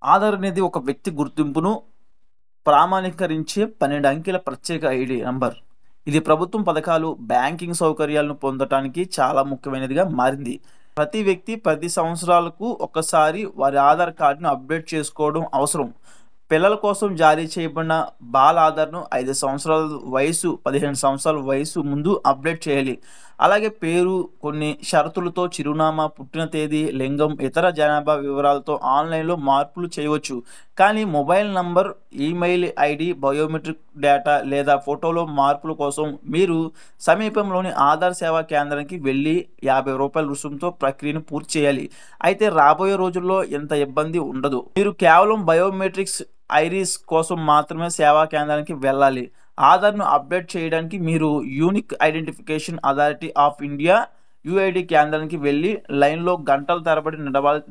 ఆధార్ అనేది ఒక వ్యక్తి గుర్తింపును ప్రామాణీకరించే 12 అంకెల ప్రత్యేక ఐడీ నంబర్. ఇది ప్రభుత్వం పథకాలు, బ్యాంకింగ్ సౌకర్యాలను పొందటానికి చాలా ముఖ్యమైనదిగా మారింది. ప్రతి వ్యక్తి 10 సంవత్సరాలకు ఒకసారి వారి ఆధార్ కార్డును అప్డేట్ చేసుకోవడం అవసరం. పిల్లల కోసం జారీ చేయబడిన బాల్ ఆధార్‌ను 5 సంవత్సరాల వయసు, 15 సంవత్సరాల వయసు ముందు అప్డేట్ చేయాలి. అలాగే పేరు, కొన్ని షరతులతో చిరునామా, పుట్టిన తేదీ, లింగం, ఇతర జనాభా వివరాలతో ఆన్‌లైన్‌లో మార్పులు చేయవచ్చు. కానీ mobile number, email ID, biometric data లేదా ఫోటోలో మార్పుల కోసం మీరు సమీపంలోని ఆధార్ సేవా కేంద్రానికి వెళ్లి రూ. 50 రుసుముతో ప్రక్రియను పూర్తి చేయాలి. అయితే రాబోయే రోజుల్లో ఇంత ఇబ్బంది ఉండదు. మీరు కేవలం బయోమెట్రిక్స్, ఐరిస్ కోసం మాత్రమే సేవా కేంద్రానికి వెళ్ళాలి. ఆధార్‌ను అప్డేట్ చేయడానికి మీరు unique identification authority of India UID కేంద్రానికి వెళ్లి లైన్‌లో గంటల తరబడి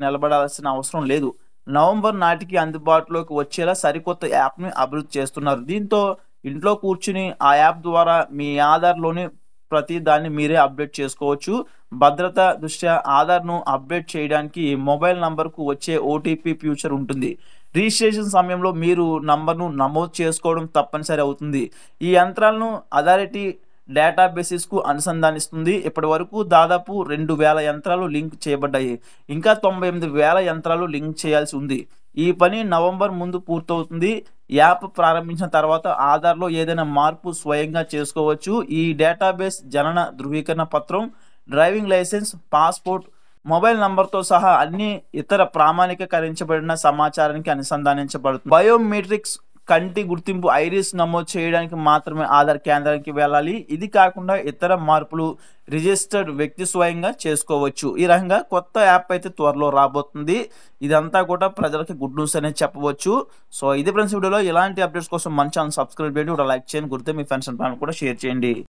నిలబడాల్సిన అవసరం లేదు. నవంబర్ నాటికి అందుబాటులోకి వచ్చేలా సరికొత్త యాప్‌ని అభివృద్ధి చేస్తున్నారు. దీంతో ఇంట్లో కూర్చుని ఆ యాప్ ద్వారా మీ ఆధార్‌లోని ప్రతి దాన్ని మీరే అప్డేట్ చేసుకోవచ్చు. భద్రత దృష్ట్యా ఆధార్‌ను అప్డేట్ చేయడానికి మొబైల్ నంబర్‌కు వచ్చే ఓటీపీ ఫ్యూచర్ ఉంటుంది. రిజిస్ట్రేషన్ సమయంలో మీరు నంబర్‌ను నమోదు చేసుకోవడం తప్పనిసరి అవుతుంది. ఈ యంత్రాలను అథారిటీ డేటాబేసెస్‌కు అనుసంధానిస్తుంది. ఇప్పటివరకు దాదాపు 2000 యంత్రాలు లింక్ చేయబడ్డాయి. ఇంకా 98,000 యంత్రాలు లింక్ చేయాల్సి ఉంది. ఈ పని నవంబర్ ముందు పూర్తవుతుంది. యాప్ ప్రారంభించిన తర్వాత ఆధార్‌లో ఏదైనా మార్పు స్వయంగా చేసుకోవచ్చు. ఈ డేటాబేస్ జనన ధృవీకరణ పత్రం, డ్రైవింగ్ లైసెన్స్, పాస్‌పోర్ట్, మొబైల్ నంబర్‌తో సహా అన్ని ఇతర ప్రామాణీకరించబడిన సమాచారానికి అనుసంధానించబడుతుంది. బయోమెట్రిక్స్, కంటి గుర్తింపు, ఐరిస్ నమోదు చేయడానికి మాత్రమే ఆధార్ కేంద్రానికి వెళ్ళాలి. ఇది కాకుండా ఇతర మార్పులు రిజిస్టర్డ్ వ్యక్తి స్వయంగా చేసుకోవచ్చు. ఈ రకంగా కొత్త యాప్ అయితే త్వరలో రాబోతుంది. ఇదంతా కూడా ప్రజలకి గుడ్ న్యూస్ అనే చెప్పవచ్చు. సో ఇది ఫ్రెండ్స్ వీడియోలో. ఇలాంటి అప్డేట్స్ కోసం మన ఛానల్ సబ్స్క్రైబ్ చేయండి, లైక్ చేయండి, గుర్తే మీ ఫ్రెండ్స్ అండ్ ఫ్యామిలీ కూడా షేర్ చేయండి.